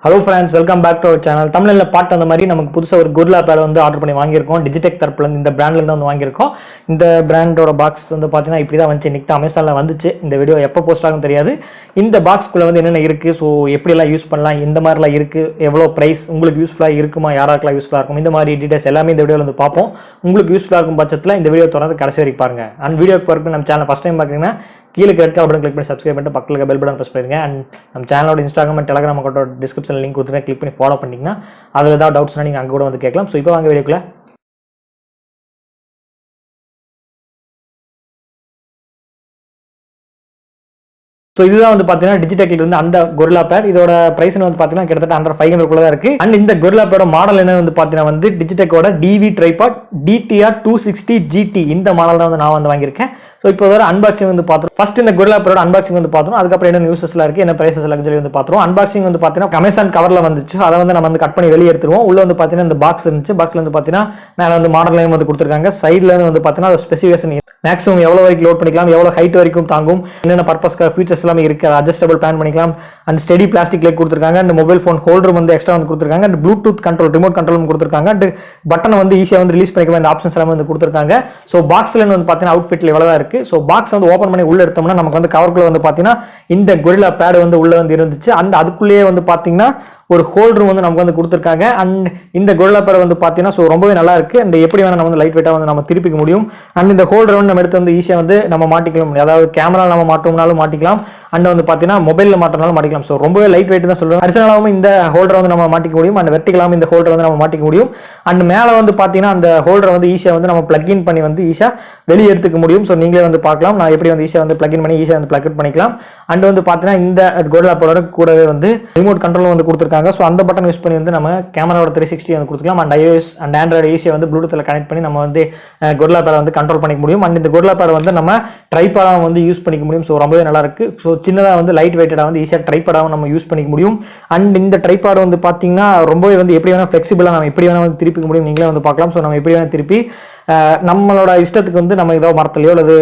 Hello friends, welcome back to our channel. தமிழ்ல பாட்டு அந்த மாதிரி நமக்கு புதுசா ஒரு குர்லா பேட் வந்து ஆர்டர் பண்ணி வாங்கியிருக்கோம். டிஜிடெக் தரப்புல இருந்து இந்த பிராண்ட்ல இருந்து வந்து வாங்கியிருக்கோம். இந்த பிராண்டோட பாக்ஸ் வந்து பாத்தீங்கன்னா இப்படி தான் வந்துச்சு. இன்னைக்கு அமேசான்ல வந்துச்சு. இந்த வீடியோ எப்போ போஸ்ட் ஆகும் தெரியாது. இந்த பாக்ஸ்க்குள்ள வந்து என்னென்ன இருக்கு, ஸோ எப்படி எல்லாம் யூஸ் பண்ணலாம், இந்த மாதிரிலாம் இருக்கு, எவ்வளோ பிரைஸ், உங்களுக்கு யூஸ்ஃபுல்லா இருக்குமா, யாராக்கெல்லாம் யூஸ்ஃபுல்லா இருக்கும், இந்த மாதிரி டீடைல்ஸ் எல்லாமே இந்த வீடியோல வந்து பார்ப்போம். உங்களுக்கு யூஸ்ஃபுல்லா இருக்கும் பட்சத்தில் இந்த வீடியோ தொடர்ந்து கடைசி வரைக்கும் பாருங்க. அண்ட் வீடியோக்கு போறதுக்கு நம்ம சேனல் ஃபர்ஸ்ட் டைம் பாக்குறீங்கன்னா கீழே ரெட் கலர் பட்டன் கிளிக் பண்ணி சப்ஸ்கிரைப் பண்ணிட்டு பக்கத்துல இருக்க பெல் பட்டன் பிரஸ் பண்ணுங்க. அண்ட் நம்ம சேனலோட இன்ஸ்டாகிராம் அண்ட் டெலிகிராம் அக்கௌண்ட் டிஸ்கிரிப்ஷன்ல லிங்க் கொடுத்துருக்கேன், கிளிக் பண்ணி ஃபாலோ பண்ணிங்கன்னா அதில் ஏதாவது டவுட்ஸ்னா நீங்கள் அங்கே கூட வந்து கேட்கலாம். ஸோ இப்போ வாங்க வீடியோக்குள்ள. ஸோ இதுதான் வந்து பார்த்தீங்கன்னா டிஜிடெக்ல இருந்து அந்த கொரில்லா பேட். இதோட பிரைஸ் வந்து பார்த்தீங்கன்னா கிட்டத்தட்ட அண்டர் 500 குள்ள தான் இருக்கு. அண்ட் இந்த கொரில்லா பேடோட மாடல் என்ன வந்து பார்த்தீங்கன்னா வந்து டிஜிடெக்கோட டிவி ட்ரைபாட் DTR 260 GT இந்த மாடல் தான் வந்து நான் வந்து வாங்கியிருக்கேன். ஸோ இப்போ வர அன்பாக்சிங் வந்து பார்த்தோம். ஃபர்ஸ்ட் இந்த கொரில்லா பேடோட அன்பாக்சிங் வந்து பார்த்தோம். அதுக்கப்புறம் என்ன நியூஸஸ்லாம் இருக்கு, என்ன பிரைசஸ் எல்லாம் சொல்லி வந்து பார்த்தோம். அன்பாக்சிங் வந்து பார்த்தீங்கன்னா அமேசான் கவர்ல வந்துச்சு. அதை வந்து நம்ம வந்து கட் பண்ணி வெளியே எடுத்துருவோம். உள்ள வந்து பார்த்தீங்கன்னா இந்த பாக்ஸ் இருந்துச்சு. பாக்ஸ்ல வந்து பார்த்தீங்கன்னா மேலே வந்து மாடல் நேம் வந்து கொடுத்துருக்காங்க. சைட்ல வந்து பார்த்தீங்கன்னா ஸ்பெசிஃபிகேஷன் மேக்ஸிமம் எவ்வளோ வரைக்கும் லோட் பண்ணிக்கலாம், எவ்வளோ ஹைட் வரைக்கும் தாங்கும், என்னென்ன பர்பஸ்க்காக ஃபீச்சர்ஸ் எல்லாமே இருக்கு, அட்ஜஸ்டபிள் பிளான் பண்ணிக்கலாம். அண்ட் ஸ்டெடி பிளாஸ்டிக் லேக் கொடுத்துருக்காங்க. அண்ட் மொபைல் ஃபோன் ஹோல்டர் வந்து எக்ஸ்ட்ரா வந்து கொடுத்துருக்காங்க. And Bluetooth control, remote control கொடுத்துருக்காங்க. அண்ட் பட்டனை வந்து ஈஸியாக வந்து ரிலீஸ் பண்ணிக்கலாம். இந்த ஆப்ஷன்ஸ் எல்லாமே வந்து கொடுத்துருக்காங்க. ஸோ பாக்ஸ்ல வந்து பார்த்தீங்கன்னா அவுட்ஃபிட்ல எவ்வளோ தான் இருக்கு. ஸோ பாக்ஸ் வந்து ஓப்பன் பண்ணி உள்ள எடுத்தோம்னா நமக்கு வந்து கவர்க்குள்ள வந்து பார்த்தீங்கன்னா இந்த கொரில்லா பேட் வந்து உள்ள வந்து இருந்துச்சு. அந்த அதுக்குள்ளேயே வந்து பார்த்தீங்கன்னா ஒரு ஹோல்டர் வந்து நமக்கு வந்து கொடுத்துருக்காங்க. அண்ட் இந்த கொரில்லா பேட் வந்து பார்த்தீங்கன்னா ஸோ ரொம்பவே நல்லா இருக்கு. அண்ட் எப்படி வேணா நம்ம வந்து லைட் வெயிட்டாக வந்து நம்ம திருப்பிக்க முடியும். அண்ட் இந்த ஹோல்டர் வந்து நம்ம எடுத்து வந்து ஈஸியாக வந்து நம்ம மாட்டிக்கலாம். அதாவது கேமரா நம்ம மாட்டோம்னாலும் மாட்டிக்கலாம். அண்ட் வந்து பார்த்தீங்கன்னா மொபைலில் மாட்டினாலும் மாட்டிக்கலாம். ஸோ ரொம்பவே லைட் வெயிட் தான் சொல்லுவேன். ஹரிசனலாகவும் இந்த ஹோல்டர் வந்து நம்ம மாட்டிக்க முடியும். அண்ட் வெர்டிகலாகவும் இந்த ஹோல்டர் வந்து நம்ம மாட்டிக்க முடியும். அண்ட் மேலே வந்து பார்த்தீங்கன்னா அந்த ஹோல்டர் வந்து ஈஸியாக வந்து நம்ம பிளக் இன் பண்ணி வந்து ஈஸியாக வெளியே எடுத்துக்க முடியும். ஸோ நீங்களே வந்து பார்க்கலாம் நான் எப்படி வந்து ஈஸியாக வந்து பிளக் இன் பண்ணி ஈஸியாக வந்து பிளக் அவுட் பண்ணிக்கலாம். அண்ட் வந்து பார்த்தீங்கன்னா இந்த கொரில்லா பேடோட கூடவே வந்து ரிமோட் கண்ட்ரோல் வந்து கொடுத்துருக்காங்க. ஸோ அந்த பட்டன் யூஸ் பண்ணி வந்து நம்ம கேமராவோட 360 வந்து கொடுத்துக்கலாம். அண்ட் iOS அண்ட் ஆண்ட்ராய்டு ஈஸியாக வந்து ப்ளூடூத்தில் கனெக்ட் பண்ணி நம்ம வந்து கொரில்லா பேடை வந்து கண்ட்ரோல் பண்ணிக்க முடியும். அண்ட் இந்த கொரில்லா பேடை வந்து நம்ம ட்ரைபாடாக வந்து யூஸ் பண்ணிக்க முடியும். ஸோ ரொம்பவே நல்லா இருக்கு. ஸோ சின்னதாக வந்து லைட் வெயிட்டடாக வந்து ஈஸியாக ட்ரைபாடாகவும் நம்ம யூஸ் பண்ணிக்க முடியும். அண்ட் இந்த ட்ரைபாடு வந்து பார்த்தீங்கன்னா ரொம்பவே வந்து எப்படி வேணால் ஃப்ளெக்சிபிளாக நம்ம எப்படி வேணால் வந்து திருப்பிக்க முடியும். நீங்களே வந்து பார்க்கலாம். ஸோ நம்ம எப்படி வேணால் திருப்பி நம்மளோட இஷ்டத்துக்கு வந்து நம்ம ஏதோ மரத்துலையோ அல்லது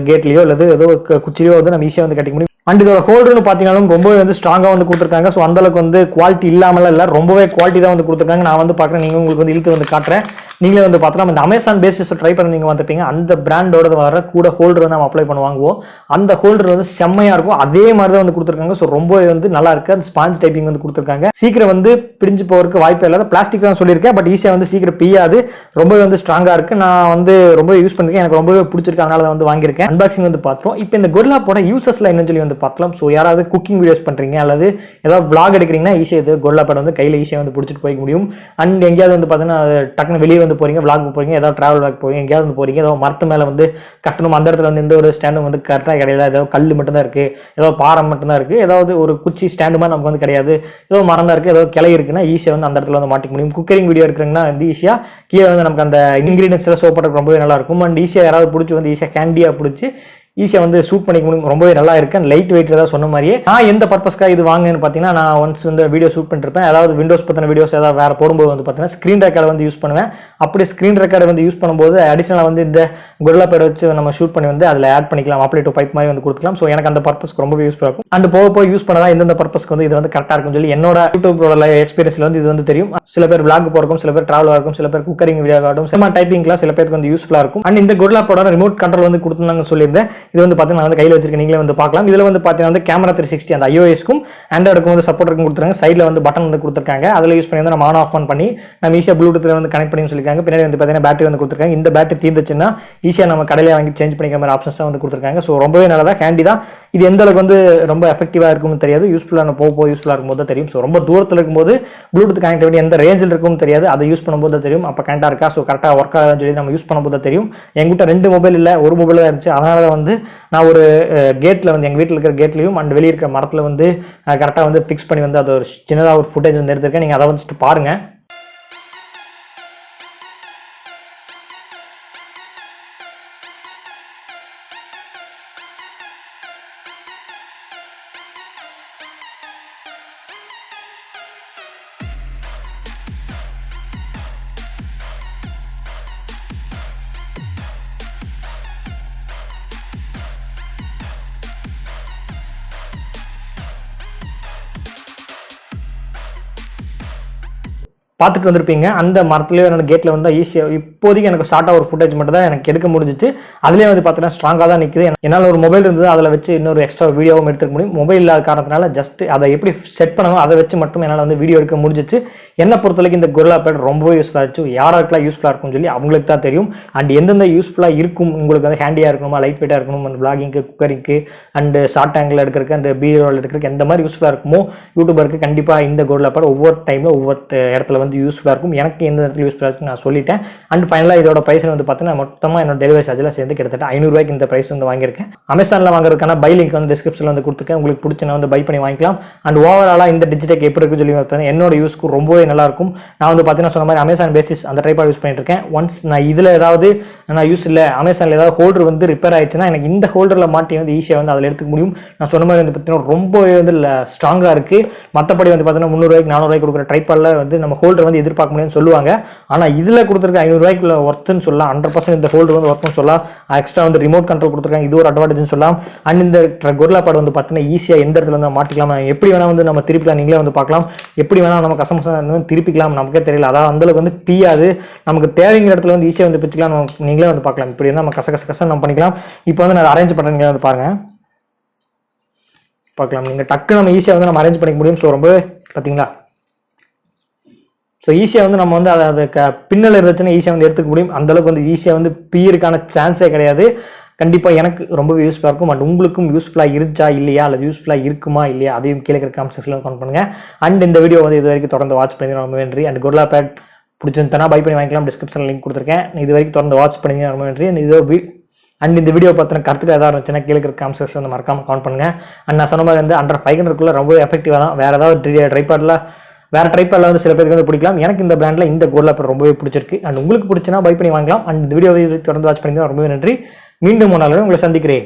கேட்லையோ அல்லது ஏதோ குச்சிலையோ வந்து நம்ம ஈஸியாக வந்து கட்டிக்க முடியும். அண்ட் இதோட ஹோல்டர்னு பார்த்தீங்கன்னா ரொம்பவே வந்து ஸ்ட்ராங்காக வந்து கொடுத்துருக்காங்க. ஸோ அந்த அளவுக்கு வந்து குவாலிட்டி இல்லாமலாம் இல்லை, ரொம்பவே குவாலிட்டி தான் வந்து கொடுத்துருக்காங்க. நான் வந்து பார்க்குறேன், நீங்கள் உங்களுக்கு வந்து இழுத்து வந்து காட்டுறேன். நீங்களே வந்து பார்த்தலாம். இந்த அமேசான் பேசிஸ் ட்ரை பண்ணி நீங்கள் வந்துப்பீங்க. அந்த பிராண்டோட வர கூட ஹோல்டர் வந்து நம்ம அப்ளை பண்ணி வாங்குவோம். அந்த ஹோல்டர் வந்து செம்மையாக இருக்கும். அதே மாதிரி தான் வந்து கொடுத்துருக்காங்க. ஸோ ரொம்பவே வந்து நல்லா இருக்கு. அந்த ஸ்பாஞ்ச் டைப்பிங் வந்து கொடுத்துருக்காங்க. சீக்கிரம் வந்து பிரிஞ்சு போகிறதுக்கு வாய்ப்பே இல்லாத பிளாஸ்டிக் தான் சொல்லியிருக்கேன். பட் ஈஸியாக வந்து சீக்கிரம் பியாது. ரொம்பவே வந்து ஸ்ட்ராங்காக இருக்கு. நான் வந்து ரொம்ப யூஸ் பண்ணிருக்கேன். எனக்கு ரொம்பவே பிடிச்சிருக்கு. அதனால தான் வந்து வாங்கியிருக்கேன். அன்பாக்சிங் வந்து பார்த்தோம். இப்போ இந்த கொரில்லா போட யூசஸ்ல என்னன்னு சொல்லி வந்து பார்க்கலாம். ஸோ யாராவது குக்கிங் வீடியோஸ் பண்றீங்க அல்லது ஏதாவது vlog எடுக்கிறீங்கன்னா ஈஸியாக இது கொரில்லா பேட் வந்து கையில் ஈஸியாக வந்து பிடிச்சிட்டு போய்க்க முடியும். அண்ட் எங்கேயாவது வந்து பார்த்தீங்கன்னா டக்குன்னு வெளியே வந்து போறீங்க, vlog போறீங்க, ஏதாவது டிராவல் பேக் போறீங்க, எங்கேயாவது வந்து போறீங்க, ஏதோ மரத்து மேலே வந்து கட்டணும், அந்த இடத்துல வந்து எந்த ஒரு ஸ்டாண்டும் வந்து கரெக்டாக கிடையாது, ஏதோ கல் மட்டும் தான் இருக்கு, ஏதோ பாறை மட்டும் தான் இருக்கு, ஏதாவது ஒரு குச்சி ஸ்டாண்டு மாதிரி நமக்கு வந்து கிடையாது, ஏதோ மரம் தான் இருக்கு, ஏதோ கிளை இருக்குன்னா ஈஸியாக வந்து அந்த இடத்துல வந்து மாட்டிக்க முடியும். குக்கரிங் வீடியோ எடுக்கிறீங்கன்னா வந்து ஈஸியாக கீழே வந்து நமக்கு அந்த இன்கிரீடியன்ஸ் எல்லாம் சோப்பட்டுக்கு ரொம்பவே நல்லா இருக்கும். அண்ட் ஈஸியாக யாராவது பிடிச்சி வந்து ஈஸியாக கேண்டியாக பிடிச்சி ஈஸியாக வந்து ஷூட் பண்ணிக்க முடியும். ரொம்பவே நல்லா இருக்கு. அண்ட் லைட் வெயிட் ஏதாவது சொன்ன மாதிரியே. நான் எந்த பர்பஸ்க்காக இது வாங்கினேன்னு பார்த்தீங்கன்னா, நான் ஒன்ஸ் வந்து வீடியோ ஷூட் பண்ணிருப்பேன். அதாவது விண்டோஸ் பற்றின வீடியோஸ் ஏதாவது வேறு போடும்போது வந்து பார்த்தீங்கன்னா ஸ்க்ரீன் ரெக்கார்டை வந்து யூஸ் பண்ணுவேன். அப்படி ஸ்க்ரீன் ரெக்கார்டை வந்து யூஸ் பண்ணும்போது அடிஷனலாக வந்து இந்த கொரில்லா பேட் வச்சு நம்ம ஷூட் பண்ணி வந்து அதில் ஆட் பண்ணிக்கலாம். அப்ளை டு பைப் மாதிரி வந்து கொடுத்துக்கலாம். ஸோ எனக்கு அந்த பர்பஸ்க்கு ரொம்பவே யூஸ்ஃபுல்லாக இருக்கும். அண்ட் போக யூஸ் பண்ணதான் எந்தெந்த பர்பஸ்க்கு வந்து இது வந்து கரெக்டாக இருக்கும்னு சொல்லி என்னோட யூடியூபோட எக்ஸ்பீரியன்ஸ்ல வந்து இது வந்து தெரியும். சில பேர் vlog போறக்கும், சில பேர் டிராவல் இருக்கும், சில பேர் குக்கரிங் வீடியோ ஆகட்டும், சில டைப்பிங்லாம் சில பேருக்கு வந்து யூஸ்ஃபுல்லாக இருக்கும். அண்ட் இந்த கொரில்லா பேடோட ரிமோட் கண்ட்ரோல் வந்து கொடுத்துருந்தாங்க சொல்லியிருந்தேன். இது வந்து பார்த்தீங்கன்னா வந்து கையில் வச்சிருக்கேன், நீங்களே வந்து பார்க்கலாம். இதுல வந்து பார்த்தீங்கன்னா வந்து கேமரா 360 அந்த iOS-க்கும் ஆண்ட்ராய்டுக்கும் வந்து சப்போர்ட் இருக்கும் கொடுத்துருக்காங்க. சைடில் வந்து பட்டன் வந்து கொடுத்துருக்காங்க. அதில் யூஸ் பண்ணி வந்து நம்ம ஆன் ஆஃப் பண்ணி நம்ம ஈஸியாக ப்ளூடூத்தில் வந்து கனெக்ட் பண்ணி சொல்லியிருக்காங்க. பின்னாடி வந்து பார்த்தீங்கன்னா பேட்டரி வந்து கொடுத்துருக்காங்க. இந்த பேட்டரி தீர்ந்துச்சுன்னா ஈஸியாக நம்ம கடையில் வாங்கி சேஞ்ச் பண்ணிக்கிற மாதிரி ஆப்ஷன்ஸ் தான் வந்து கொடுத்துருக்காங்க. ஸோ ரொம்பவே நல்லதா, ஹேண்டி தான். இது எந்த அளவுக்கு வந்து ரொம்ப எஃபெக்டிவாக இருக்கும்னு தெரியாது, யூஸ்ஃபுல்லான போக யூஸ்ஃபுல்லாக இருக்கும்போது தெரியும். ஸோ ரொம்ப தூரத்தில் இருக்கும்போது ப்ளூடூத் கனெக்டிவிட்டி எந்த ரேஞ்சில் இருக்கும்னு தெரியாது, அதை யூஸ் பண்ணும்போது தெரியும். அப்போ கரெக்டாக இருக்கா, ஸோ கரெக்டாக ஒர்க் ஆகுதுன்னு சொல்லி நம்ம யூஸ் பண்ணும்போது தெரியும். என்கிட்ட 2 மொபைல் இல்லை, ஒரு மொபைல் தான் இருந்துச்சு. அதனால வந்து நான் ஒரு கேட்டில் வந்து எங்கள் வீட்டில் இருக்கிற கேட்லையும் அண்ட் வெளியே இருக்கிற மரத்தில் வந்து கரெக்டாக வந்து ஃபிக்ஸ் பண்ணி வந்து அது ஒரு சின்னதாக ஒரு ஃபுட்டேஜ் வந்து எடுத்திருக்கேன். நீங்கள் அதை வந்துட்டு பாருங்கள். பார்த்துட்டு வந்திருப்பீங்க. அந்த மரத்துலேயே என்னோட கேட்டில் வந்து ஈஸியாக இப்போதைக்கு எனக்கு ஷார்ட்டாக ஒரு ஃபுட்டேஜ் மட்டும் தான் எனக்கு எடுக்க முடிஞ்சிச்சு. அதுலேயே வந்து பார்த்தீங்கன்னா ஸ்ட்ராங்காக தான் நிற்குது. என்னால் ஒரு மொபைல் இருந்தது, அதில் வச்சு இன்னொரு எக்ஸ்ட்ரா வீடியோவும் எடுத்துக்க முடியும். மொபைல் இல்லாத காரணத்தினால ஜஸ்ட் அதை எப்படி செட் பண்ணணும் அதை வச்சு மட்டும் என்னால் வந்து வீடியோ எடுக்க முடிஞ்சிச்சு. என்னை பொறுத்தவரைக்கும் இந்த கொரில்லா பேட் ரொம்பவே யூஸ்ஃபுல்லாக இருந்துச்சு. யாருக்கெல்லாம் யூஸ்ஃபுல்லாக இருக்கும்னு சொல்லி அவங்களுக்கு தான் தெரியும். அண்ட் எந்தெந்த யூஸ்ஃபுல்லாக இருக்கும், உங்களுக்கு வந்து ஹேண்டியாக இருக்கணுமா, லைட் வெயிட்டாக இருக்கணும், அண்ட் பிளாகிங்க்கு, குக்கரிங்க்கு, அண்ட் ஷார்ட் ஆங்கிள் எடுக்கிறதுக்கு, அண்ட் பீரோல் எடுக்கிறதுக்கு எந்த மாதிரி யூஸ்ஃபுல்லாக இருக்குமோ யூடியூபருக்கு கண்டிப்பாக இந்த கொரில்லா பேட் ஒவ்வொரு டைமில் ஒவ்வொரு இடத்துல வந்து யூஸ்ஃபுல்லாக இருக்கும். எனக்கு எந்த இடத்துல யூஸ்ஃபுல்லாக இருக்குன்னு நான் சொல்லிட்டேன். அண்ட் ஃபைனலாக இதோட ப்ரைஸ் வந்து பார்த்தீங்கன்னா மொத்தமாக என்னோட டெலிவரி சார்ஜில் சேர்ந்து கிட்டத்தட்ட 500 ரூபாய்க்கு இந்த ப்ரைஸ் வந்து வாங்கியிருக்கேன். அமேசானில் வாங்குறதுக்கான பை லிங்க் வந்து டிஸ்கிரிப்ஷனில் வந்து கொடுத்துருக்கேன். உங்களுக்கு பிடிச்சா வந்து பை பண்ணி வாங்கிக்கலாம். அண்ட் ஓவராலாக இந்த டிஜிடெக் எப்படி இருக்குன்னு சொல்லி பார்த்தீங்கன்னா என்னோட யூஸ்க்கு ரொம்பவே நல்லா இருக்கும். நான் வந்து பார்த்தீங்கன்னா சொன்ன மாதிரி அமேசான் பேசிஸ் அந்த ட்ரைபாட் யூஸ் பண்ணிட்டு இருக்கேன். ஒன்ஸ் நான் இதில் ஏதாவது நான் யூஸ் இல்லை, அமேசானில் ஏதாவது ஹோல்டர் வந்து ரிப்பேர் ஆயிடுச்சுன்னா எனக்கு இந்த ஹோல்டரில் மாட்டி வந்து ஈஸியாக வந்து அதில் எடுத்துக்க முடியும். நான் சொன்ன மாதிரி வந்து பார்த்தீங்கன்னா ரொம்பவே வந்து ஸ்ட்ராங்காக இருக்குது. மற்றபடி வந்து பார்த்தீங்கன்னா 300 ரூபாய்க்கு 400 ரூபாய்க்கு கொடுக்குற ட்ரைபாடில் வந்து நம்ம ஹோல்டர் வந்து எதிர்பார்க்க முடியும்னு சொல்லுவாங்க. ஆனால் இதில் கொடுத்துருக்க 500 ரூபாய்க்குள்ள ஒர்த்துன்னு சொல்லலாம். 100% இந்த ஹோல்டர் வந்து ஒர்த்துன்னு சொல்லலாம். எக்ஸ்ட்ரா வந்து ரிமோட் கண்ட்ரோல் கொடுத்துருக்காங்க, இது ஒரு அட்வான்டேஜ்னு சொல்லலாம். அண்ட் இந்த கொரில்லா பேட் வந்து பார்த்தீங்கன்னா ஈஸியாக எந்த இடத்துல வந்து மாட்டிக்கலாம், எப்படி வேணால் வந்து நம்ம திருப்பிக்கலாம். நீங்களே வந்து பார்க்கலாம், எப்படி வேணால் நம்ம கஸ்டமர்ஸ் திருப்பிக்கலாம், நமக்கே தெரியல. அதாவது அந்தளவுக்கு வந்து பியாது நமக்கு தேவைங்கிற இடத்துல வந்து ஈஸியாக வந்து பிச்சுக்கலாம். நீங்களே வந்து பார்க்கலாம், இப்படி நம்ம கச நம்ம பண்ணிக்கலாம். இப்போ வந்து நான் அரேஞ்ச் பண்ணுறேன், வந்து பாருங்க பார்க்கலாம். நீங்கள் டக்கு நம்ம ஈஸியாக வந்து நம்ம அரேஞ்ச் பண்ணிக்க முடியும். ஸோ ரொம்ப பார்த்தீங்களா, ஸோ ஈஸியாக வந்து நம்ம வந்து அதை பின்னல் இருந்துச்சுன்னா ஈஸியாக வந்து எடுத்துக்க முடியும். அந்தளவுக்கு வந்து ஈஸியாக வந்து பியருக்கான சான்ஸே கிடையாது. கண்டிப்பாக எனக்கு ரொம்ப யூஸ்ஃபுல்லாக இருக்கும். அண்ட் உங்களுக்கும் யூஸ்ஃபுல்லாக இருந்துச்சா இல்லையா, அல்லது யூஸ்ஃபுல்லாக இருக்குமா இல்லையா, அதையும் கீழே இருக்கிற கமெண்ட் செக்ஷனில் கமெண்ட் பண்ணுங்கள். அண்ட் இந்த வீடியோ வந்து இது வரைக்கும் தொடர்ந்து வாட்ச் பண்ணி ரொம்ப நன்றி. அண்ட் கொரில்லா பேட் பிடிச்சிருந்தா பை பண்ணி வாங்கிக்கலாம். டிஸ்கிரிப்ஷனில் லிங்க் கொடுத்துருக்கேன். இது வரைக்கும் தொடர்ந்து வாட்ச் பண்ணி ரொம்ப நன்றி. அண்ட் இந்த வீடியோ பார்த்தின கருத்துக்கள் ஏதாவது இருந்துச்சுன்னா கீழே இருக்கிற கமெண்ட் செக்ஷன் வந்து மறக்காமல் கமெண்ட் பண்ணுங்கள். அண்ட் நான் சொன்ன மாதிரி வந்து அண்டர் 500 ரொம்ப எஃபெக்டிவாக தான். வேறு ஏதாவது ட்ரைபாடில் வந்து சில பேருக்கு வந்து பிடிக்கலாம். எனக்கு இந்த பிராண்டில் இந்த கொரில்லா பேட் ரொம்பவே பிடிச்சிருக்கு. அண்ட் உங்களுக்கு பிடிச்சினா பை பண்ணி வாங்கலாம். அண்ட் இந்த வீடியோ தொடர்ந்து வாட்ச் பண்ணி ரொம்பவே நன்றி. மீண்டும் ஒரு நாள் உங்களை சந்திக்கிறேன்.